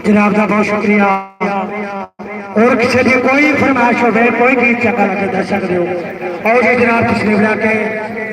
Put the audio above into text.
जनाब का बहुत शुक्रिया। और किसी की कोई फरमाइश हो कोई गीत चंगा लगे दस सकते हो और जी जनाब तस्लीम ला के